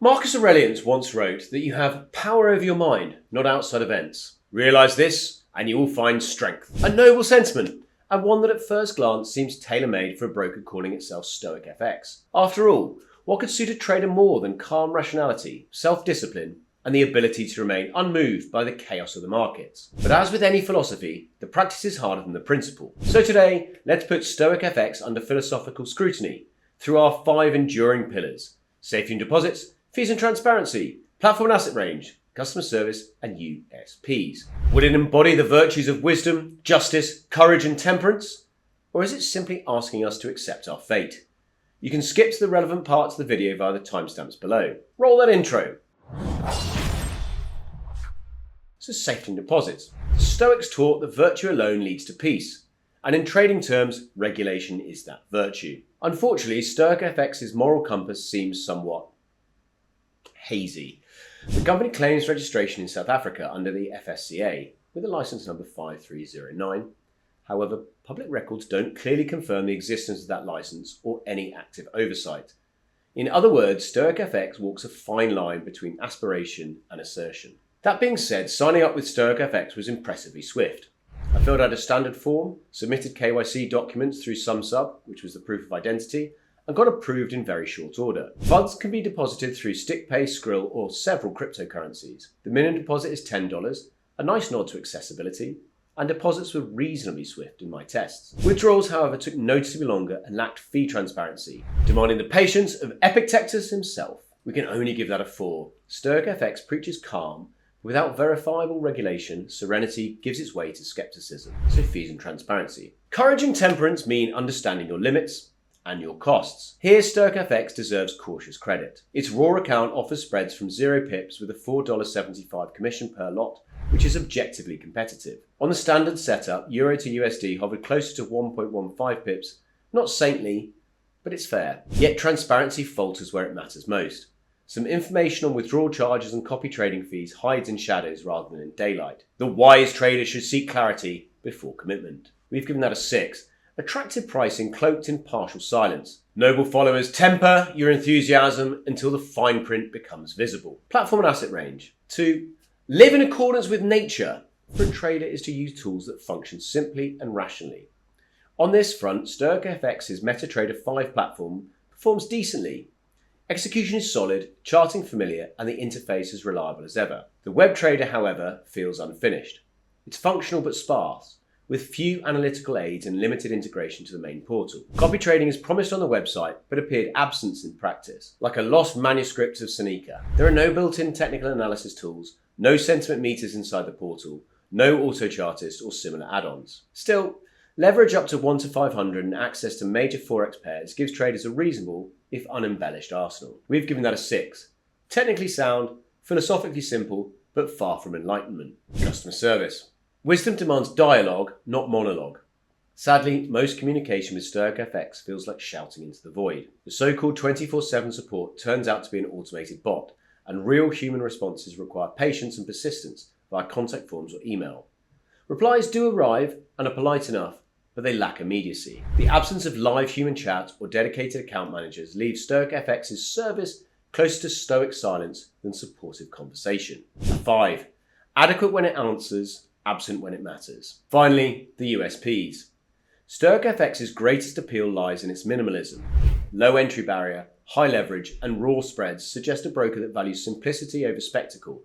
Marcus Aurelius once wrote that you have power over your mind, not outside events. Realise this, and you will find strength. A noble sentiment, and one that at first glance seems tailor-made for a broker calling itself Stoic FX. After all, what could suit a trader more than calm rationality, self-discipline, and the ability to remain unmoved by the chaos of the markets? But as with any philosophy, the practice is harder than the principle. So today, let's put Stoic FX under philosophical scrutiny through our 5 enduring pillars: safety and deposits, fees and transparency, platform and asset range, customer service, and USPs. Would it embody the virtues of wisdom, justice, courage, and temperance? Or is it simply asking us to accept our fate? You can skip to the relevant parts of the video via the timestamps below. Roll that intro. So safety and deposits. The Stoics taught that virtue alone leads to peace. And in trading terms, regulation is that virtue. Unfortunately, Stoic FX's moral compass seems somewhat hazy. The company claims registration in South Africa under the FSCA with a license number 5309. However, public records don't clearly confirm the existence of that license or any active oversight. In other words, Stoic FX walks a fine line between aspiration and assertion. That being said, signing up with Stoic FX was impressively swift. I filled out a standard form, submitted KYC documents through SumSub, which was the proof of identity, and got approved in very short order. Funds can be deposited through StickPay, Skrill, or several cryptocurrencies. The minimum deposit is $10, a nice nod to accessibility, and deposits were reasonably swift in my tests. Withdrawals, however, took noticeably longer and lacked fee transparency, demanding the patience of Epictetus himself. We can only give that a 4. Stoic FX preaches calm. Without verifiable regulation, serenity gives its way to skepticism. So fees and transparency. Courage and temperance mean understanding your limits and your costs. Here, Stoic FX deserves cautious credit. Its raw account offers spreads from 0 pips with a $4.75 commission per lot, which is objectively competitive. On the standard setup, Euro to USD hovered closer to 1.15 pips. Not saintly, but it's fair. Yet transparency falters where it matters most. Some information on withdrawal charges and copy trading fees hides in shadows rather than in daylight. The wise trader should seek clarity before commitment. We've given that a 6. Attractive pricing cloaked in partial silence. Noble followers, temper your enthusiasm until the fine print becomes visible. Platform and asset range. 2. Live in accordance with nature. For a trader is to use tools that function simply and rationally. On this front, Stoic FX's MetaTrader 5 platform performs decently. Execution is solid, charting familiar, and the interface as reliable as ever. The web trader, however, feels unfinished. It's functional but sparse, with few analytical aids and limited integration to the main portal. Copy trading is promised on the website, but appeared absent in practice, like a lost manuscript of Seneca. There are no built-in technical analysis tools, no sentiment meters inside the portal, no auto-chartist or similar add-ons. Still, leverage up to 1 to 500 and access to major Forex pairs gives traders a reasonable, if unembellished, arsenal. We've given that a 6. Technically sound, philosophically simple, but far from enlightenment. Customer service. Wisdom demands dialogue, not monologue. Sadly, most communication with Stoic FX feels like shouting into the void. The so-called 24/7 support turns out to be an automated bot, and real human responses require patience and persistence via contact forms or email. Replies do arrive and are polite enough, but they lack immediacy. The absence of live human chat or dedicated account managers leaves Stoic FX's service closer to stoic silence than supportive conversation. 5. Adequate when it answers, absent when it matters. Finally, the USPs. Stoic FX's greatest appeal lies in its minimalism. Low entry barrier, high leverage, and raw spreads suggest a broker that values simplicity over spectacle,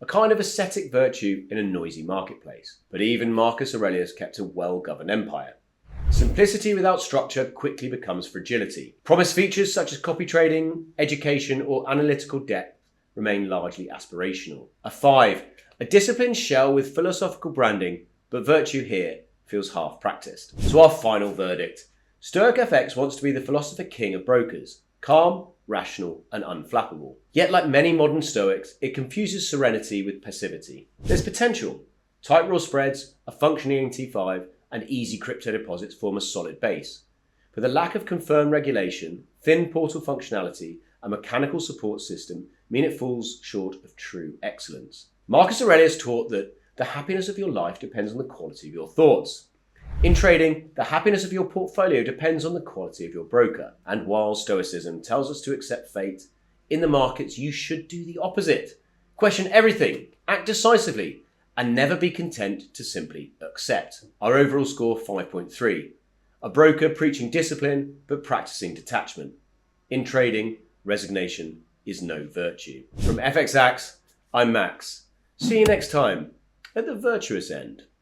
a kind of ascetic virtue in a noisy marketplace. But even Marcus Aurelius kept a well-governed empire. Simplicity without structure quickly becomes fragility. Promised features such as copy trading, education, or analytical depth remain largely aspirational. A 5. A disciplined shell with philosophical branding, but virtue here feels half practiced. So our final verdict. Stoic FX wants to be the philosopher king of brokers. Calm, rational, and unflappable. Yet like many modern Stoics, it confuses serenity with passivity. There's potential. Tight raw spreads, a functioning T5, and easy crypto deposits form a solid base. But the lack of confirmed regulation, thin portal functionality, and mechanical support system mean it falls short of true excellence. Marcus Aurelius taught that the happiness of your life depends on the quality of your thoughts. In trading, the happiness of your portfolio depends on the quality of your broker. And while Stoicism tells us to accept fate, In the markets, you should do the opposite. Question everything, act decisively, and never be content to simply accept. Our overall score 5.3. A broker preaching discipline but practicing detachment. In trading, resignation is no virtue. From FX Axe, I'm Max. See you next time at the virtuous end.